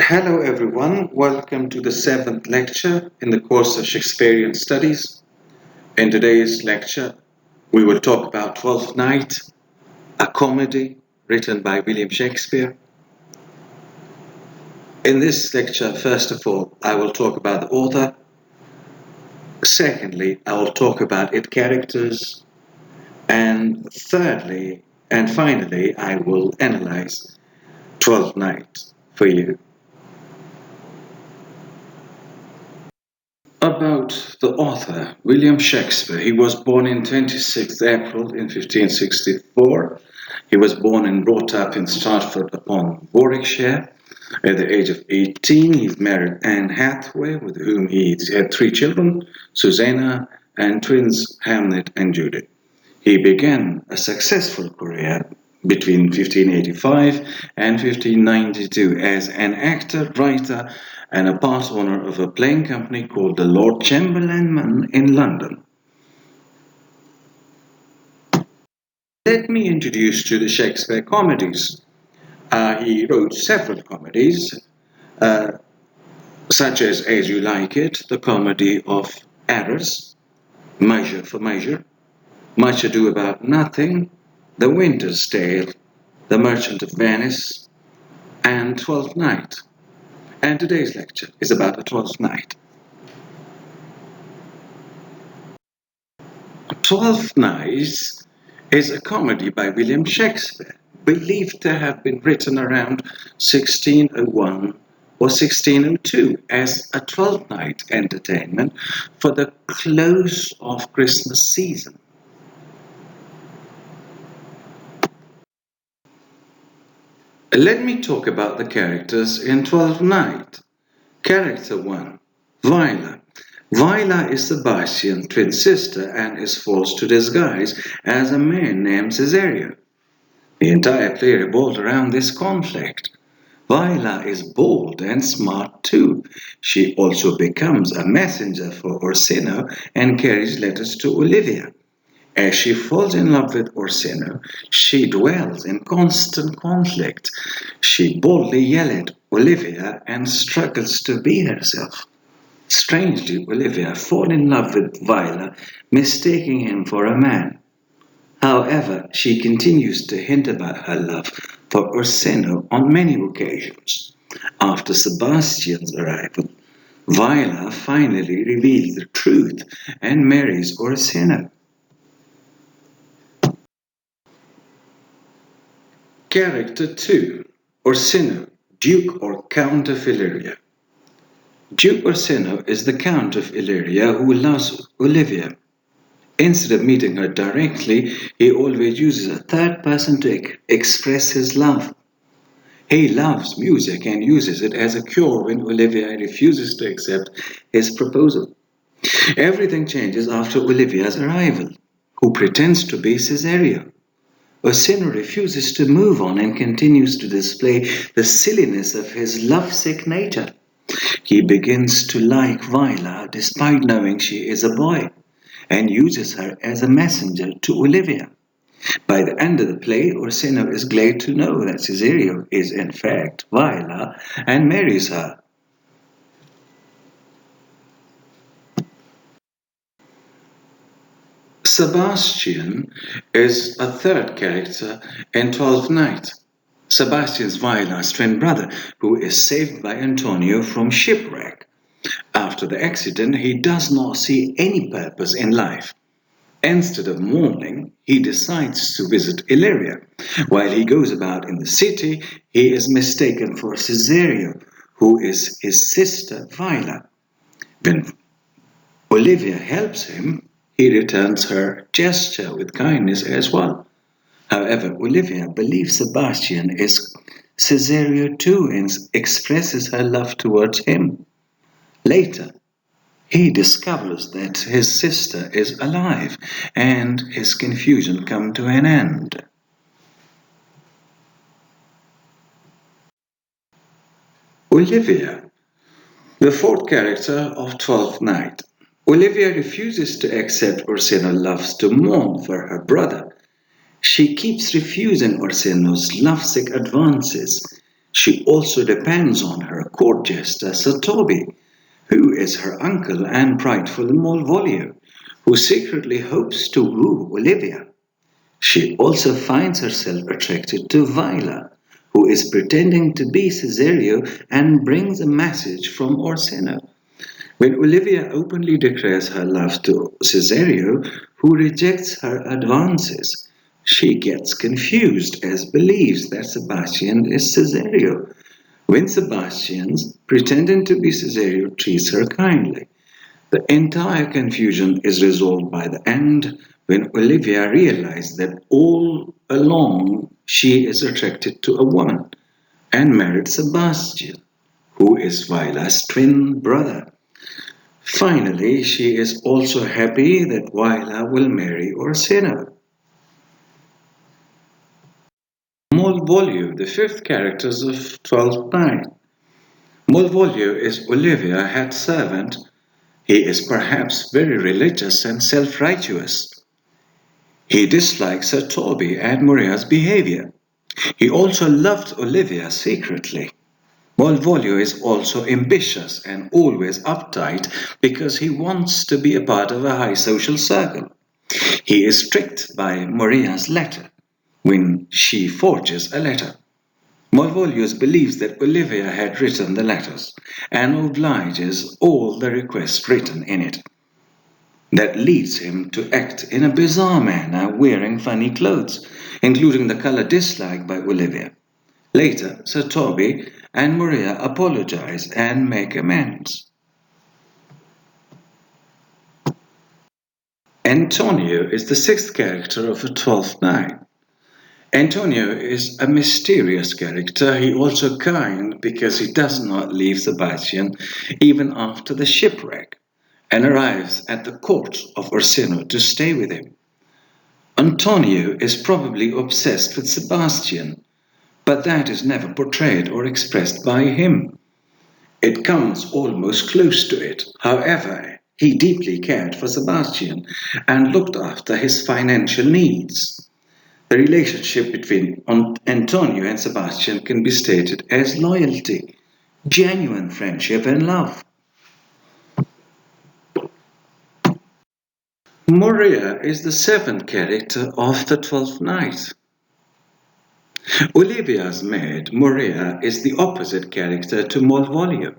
Hello everyone, welcome to the seventh lecture in the course of Shakespearean Studies. In today's lecture, we will talk about Twelfth Night, a comedy written by William Shakespeare. In this lecture, first of all, I will talk about the author. Secondly, I will talk about its characters. And thirdly, and finally, I will analyze Twelfth Night for you. About the author, William Shakespeare. He was born in 26th April in 1564. He was born and brought up in Stratford upon Warwickshire. At the age of 18, he married Anne Hathaway, with whom he had 3 children, Susanna, and twins Hamlet and Judith. He began a successful career between 1585 and 1592 as an actor, writer, and a part owner of a playing company called the Lord Chamberlain in London. Let me introduce you the Shakespeare comedies. He wrote several comedies, such as You Like It, the comedy of errors, Measure for Measure, Much Ado About Nothing, The Winter's Tale, The Merchant of Venice, and Twelfth Night. And today's lecture is about the Twelfth Night. Twelfth Night is a comedy by William Shakespeare, believed to have been written around 1601 or 1602 as a Twelfth Night entertainment for the close of Christmas season. Let me talk about the characters in Twelfth Night. Character 1, Viola. Viola is Sebastian's twin sister and is forced to disguise as a man named Cesario. The entire play revolves around this conflict. Viola is bold and smart too. She also becomes a messenger for Orsino and carries letters to Olivia. As she falls in love with Orsino, she dwells in constant conflict. She boldly yells at Olivia and struggles to be herself. Strangely, Olivia falls in love with Viola, mistaking him for a man. However, she continues to hint about her love for Orsino on many occasions. After Sebastian's arrival, Viola finally reveals the truth and marries Orsino. Character 2, Orsino, Duke or Count of Illyria. Duke Orsino is the Count of Illyria who loves Olivia. Instead of meeting her directly, he always uses a third person to express his love. He loves music and uses it as a cure when Olivia refuses to accept his proposal. Everything changes after Olivia's arrival, who pretends to be Cesario. Orsino refuses to move on and continues to display the silliness of his lovesick nature. He begins to like Viola despite knowing she is a boy, and uses her as a messenger to Olivia. By the end of the play, Orsino is glad to know that Cesario is in fact Viola and marries her. Sebastian is a third character in Twelfth Night. Sebastian is Viola's twin brother, who is saved by Antonio from shipwreck. After the accident, he does not see any purpose in life. Instead of mourning, he decides to visit Illyria. While he goes about in the city, he is mistaken for Cesario, who is his sister Viola. When Olivia helps him, he returns her gesture with kindness as well. However, Olivia believes Sebastian is Cesario too and expresses her love towards him. Later, he discovers that his sister is alive and his confusion comes to an end. Olivia, the fourth character of Twelfth Night. Olivia refuses to accept Orsino's love to mourn for her brother. She keeps refusing Orsino's lovesick advances. She also depends on her court jester Sir Toby, who is her uncle and prideful Malvolio, who secretly hopes to woo Olivia. She also finds herself attracted to Viola, who is pretending to be Cesario and brings a message from Orsino. When Olivia openly declares her love to Cesario, who rejects her advances, she gets confused as believes that Sebastian is Cesario, when Sebastian, pretending to be Cesario, treats her kindly. The entire confusion is resolved by the end when Olivia realizes that all along she is attracted to a woman and married Sebastian, who is Viola's twin brother. Finally, she is also happy that Viola will marry Orsino. Malvolio, the fifth character of Twelfth Night. Malvolio is Olivia's head servant. He is perhaps very religious and self-righteous. He dislikes Sir Toby and Maria's behavior. He also loved Olivia secretly. Malvolio is also ambitious and always uptight because he wants to be a part of a high social circle. He is tricked by Maria's letter when she forges a letter. Malvolio believes that Olivia had written the letters and obliges all the requests written in it. That leads him to act in a bizarre manner, wearing funny clothes, including the color disliked by Olivia. Later, Sir Toby and Maria apologize and make amends. Antonio is the sixth character of A Twelfth Night. Antonio is a mysterious character. He also kind because he does not leave Sebastian even after the shipwreck and arrives at the court of Orsino to stay with him. Antonio is probably obsessed with Sebastian, but that is never portrayed or expressed by him. It comes almost close to it. However, he deeply cared for Sebastian and looked after his financial needs. The relationship between Antonio and Sebastian can be stated as loyalty, genuine friendship, and love. Maria is the seventh character of the Twelfth Night. Olivia's maid, Maria, is the opposite character to Malvolio.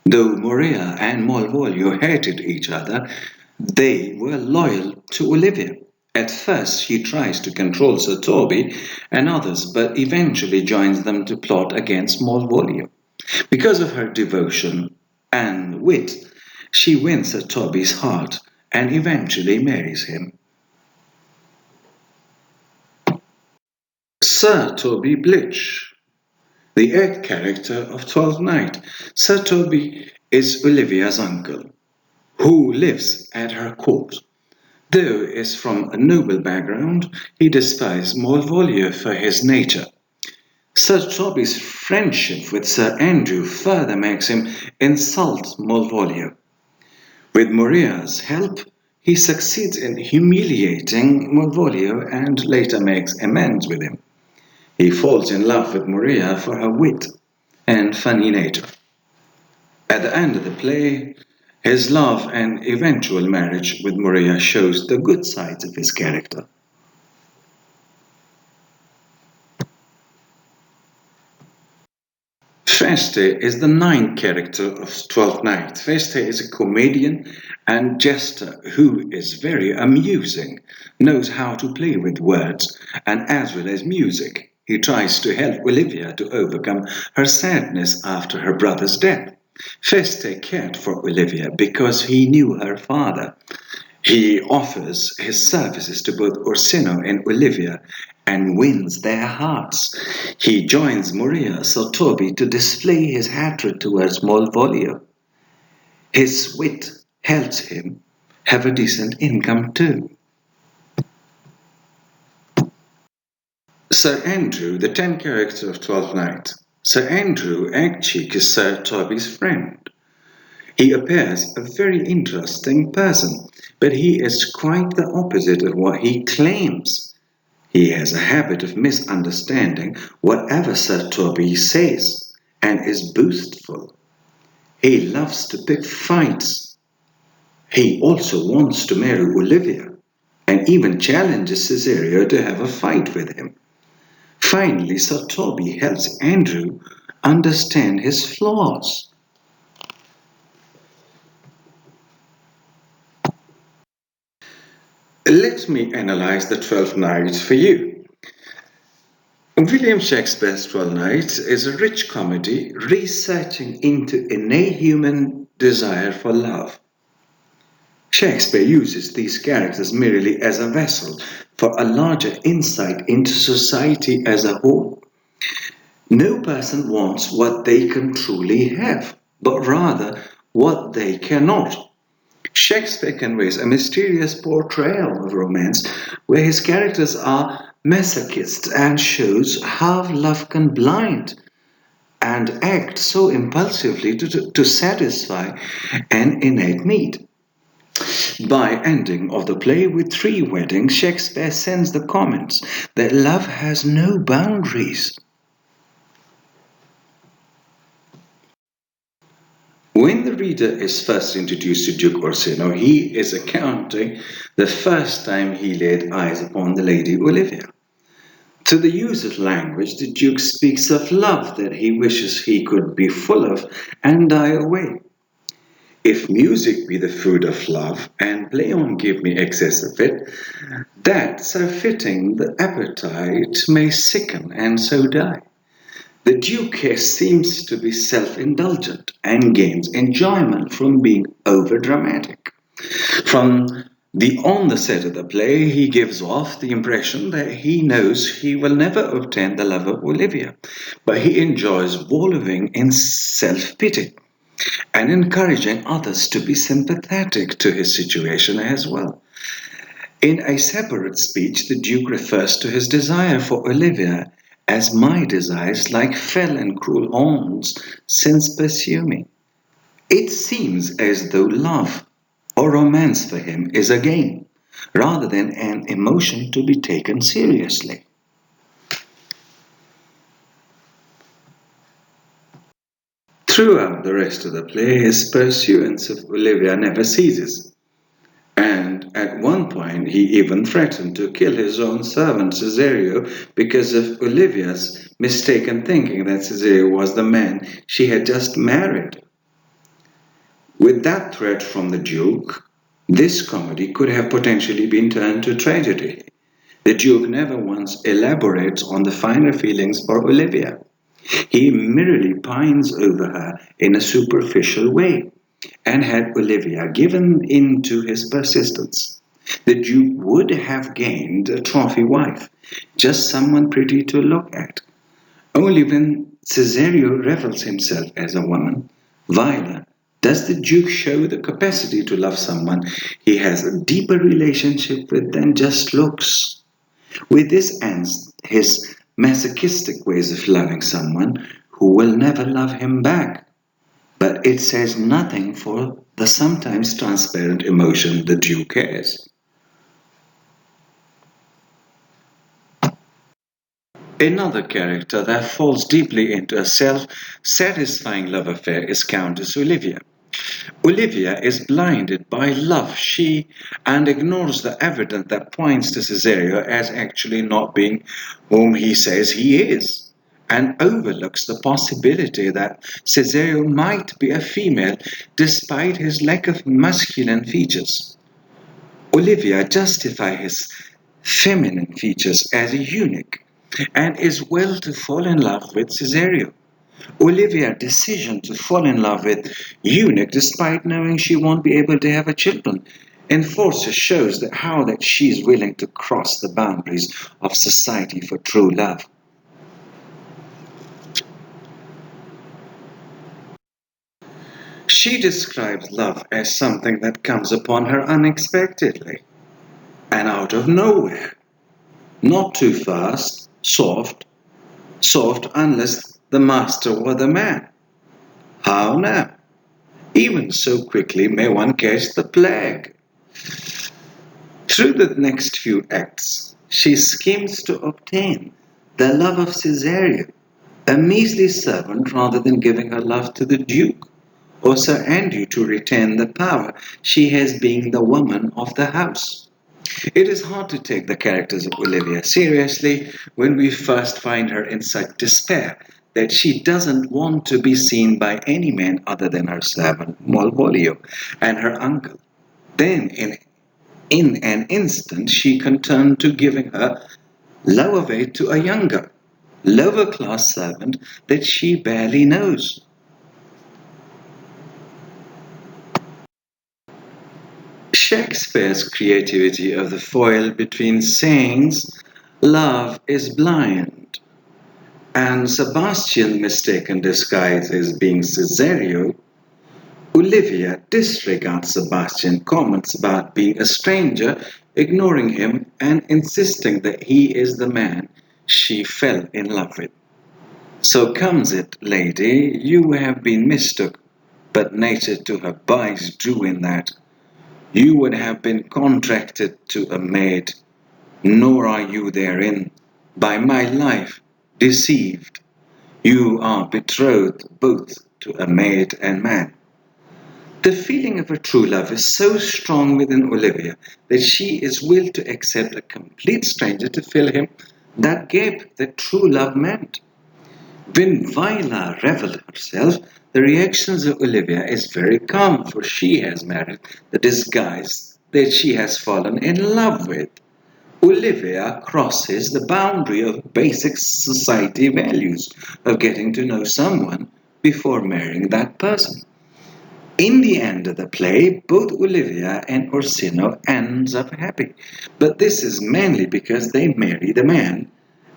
Though Maria and Malvolio hated each other, they were loyal to Olivia. At first, she tries to control Sir Toby and others, but eventually joins them to plot against Malvolio. Because of her devotion and wit, she wins Sir Toby's heart and eventually marries him. Sir Toby Blitch, the eighth character of Twelfth Night. Sir Toby is Olivia's uncle, who lives at her court. Though he is from a noble background, he despises Malvolio for his nature. Sir Toby's friendship with Sir Andrew further makes him insult Malvolio. With Maria's help, he succeeds in humiliating Malvolio and later makes amends with him. He falls in love with Maria for her wit and funny nature. At the end of the play, his love and eventual marriage with Maria shows the good sides of his character. Feste is the ninth character of Twelfth Night. Feste is a comedian and jester who is very amusing, knows how to play with words and as well as music. He tries to help Olivia to overcome her sadness after her brother's death. Feste cared for Olivia because he knew her father. He offers his services to both Orsino and Olivia and wins their hearts. He joins Maria Sir Toby to display his hatred towards Malvolio. His wit helps him have a decent income too. Sir Andrew, the tenth character of Twelfth Night. Sir Andrew Aguecheek is Sir Toby's friend. He appears a very interesting person, but he is quite the opposite of what he claims. He has a habit of misunderstanding whatever Sir Toby says and is boastful. He loves to pick fights. He also wants to marry Olivia and even challenges Cesario to have a fight with him. Finally, Sir Toby helps Andrew understand his flaws. Let me analyze the Twelfth Night for you. William Shakespeare's Twelfth Night is a rich comedy researching into innate human desire for love. Shakespeare uses these characters merely as a vessel for a larger insight into society as a whole. No person wants what they can truly have, but rather what they cannot. Shakespeare conveys a mysterious portrayal of romance where his characters are masochists and shows how love can blind and act so impulsively to satisfy an innate need. By ending of the play with three weddings, Shakespeare sends the comments that love has no boundaries. When the reader is first introduced to Duke Orsino, he is accounting the first time he laid eyes upon the lady Olivia. To the use of language, the Duke speaks of love that he wishes he could be full of and die away. If music be the food of love, and play on give me excess of it, that so fitting the appetite may sicken and so die. The Duke here seems to be self-indulgent and gains enjoyment from being over-dramatic. From the on the set of the play, he gives off the impression that he knows he will never obtain the love of Olivia, but he enjoys wallowing in self-pity and encouraging others to be sympathetic to his situation as well. In a separate speech, the Duke refers to his desire for Olivia as my desires, like fell and cruel horns, since pursue me. It seems as though love or romance for him is a game, rather than an emotion to be taken seriously. Throughout the rest of the play, his pursuance of Olivia never ceases. And at one point, he even threatened to kill his own servant Cesario because of Olivia's mistaken thinking that Cesario was the man she had just married. With that threat from the Duke, this comedy could have potentially been turned to tragedy. The Duke never once elaborates on the finer feelings for Olivia. He merely pines over her in a superficial way, and had Olivia given in to his persistence, the Duke would have gained a trophy wife, just someone pretty to look at. Only when Cesario revels himself as a woman, Viola, does the Duke show the capacity to love someone he has a deeper relationship with than just looks. With this ends his masochistic ways of loving someone who will never love him back. But it says nothing for the sometimes transparent emotion the Duke has. Another character that falls deeply into a self-satisfying love affair is Countess Olivia. Olivia is blinded by love and ignores the evidence that points to Cesario as actually not being whom he says he is, and overlooks the possibility that Cesario might be a female despite his lack of masculine features. Olivia justifies his feminine features as a eunuch and is willing to fall in love with Cesario. Olivia's decision to fall in love with eunuch despite knowing she won't be able to have a children enforces shows that how that she is willing to cross the boundaries of society for true love. She describes love as something that comes upon her unexpectedly and out of nowhere. Not too fast, soft unless the master were the man. How now? Even so quickly may one catch the plague. Through the next few acts, she schemes to obtain the love of Caesarea, a measly servant, rather than giving her love to the Duke or Sir Andrew to retain the power she has being the woman of the house. It is hard to take the characters of Olivia seriously when we first find her in such despair that she doesn't want to be seen by any man other than her servant Malvolio and her uncle. Then, in an instant, she can turn to giving her love away to a younger, lower class servant that she barely knows. Shakespeare's creativity of the foil between sayings, love is blind, and Sebastian mistaken disguise as being Cesario. Olivia disregards Sebastian comments about being a stranger, ignoring him and insisting that he is the man she fell in love with. So comes it, lady, you have been mistook, but nature to her bias drew in that you would have been contracted to a maid, nor are you therein. By my life, deceived, you are betrothed both to a maid and man. The feeling of a true love is so strong within Olivia that she is willing to accept a complete stranger to fill him that gap that true love meant. When Viola revealed herself, the reactions of Olivia is very calm, for she has married the disguise that she has fallen in love with. Olivia crosses the boundary of basic society values of getting to know someone before marrying that person. In the end of the play, both Olivia and Orsino ends up happy, but this is mainly because they marry the man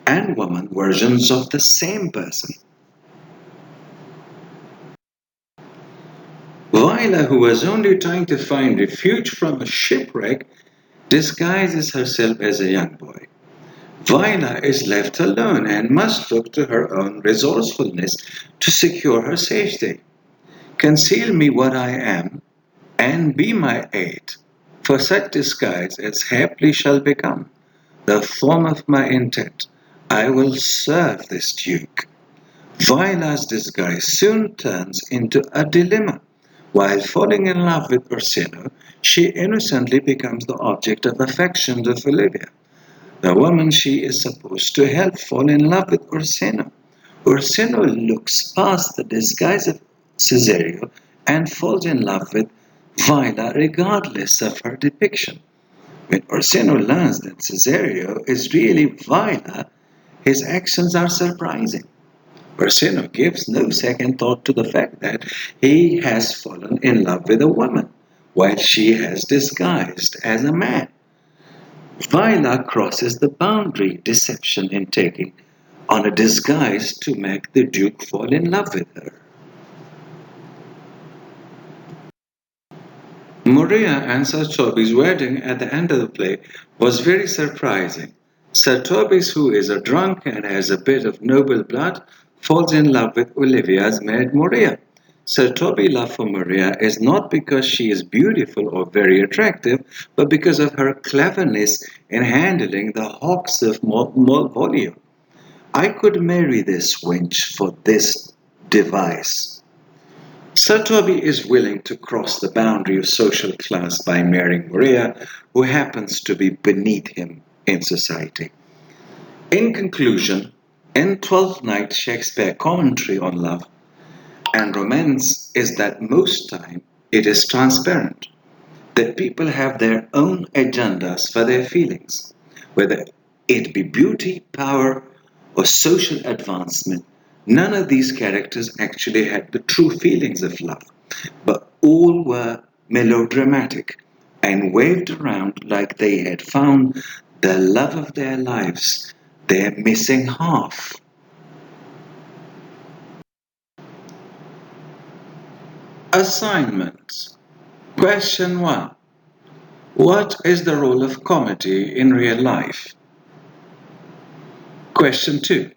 and woman versions of the same person. Viola, who was only trying to find refuge from a shipwreck, disguises herself as a young boy. Viola is left alone and must look to her own resourcefulness to secure her safety. Conceal me what I am, and be my aid, for such disguise as haply shall become the form of my intent. I will serve this duke. Viola's disguise soon turns into a dilemma. While falling in love with Orsino, she innocently becomes the object of affections of Olivia, the woman she is supposed to help fall in love with Orsino. Orsino looks past the disguise of Cesario and falls in love with Viola regardless of her depiction. When Orsino learns that Cesario is really Viola, his actions are surprising. Orsino gives no second thought to the fact that he has fallen in love with a woman, while she has disguised as a man. Viola crosses the boundary deception in taking on a disguise to make the Duke fall in love with her. Maria and Sir Toby's wedding at the end of the play was very surprising. Sir Toby, who is a drunk and has a bit of noble blood, falls in love with Olivia's maid Maria. Sir Toby's love for Maria is not because she is beautiful or very attractive, but because of her cleverness in handling the hawks of Malvolio. I could marry this wench for this device. Sir Toby is willing to cross the boundary of social class by marrying Maria, who happens to be beneath him in society. In conclusion, in Twelfth Night, Shakespeare commentary on love and romance is that most time it is transparent, that people have their own agendas for their feelings, whether it be beauty, power, or social advancement. None of these characters actually had the true feelings of love, but all were melodramatic and waved around like they had found the love of their lives, their missing half. Assignments. Question 1. What is the role of comedy in real life? Question 2.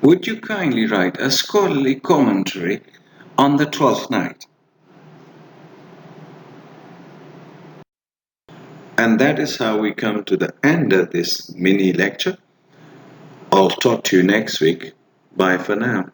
Would you kindly write a scholarly commentary on the Twelfth Night? And that is how we come to the end of this mini lecture. I'll talk to you next week. Bye for now.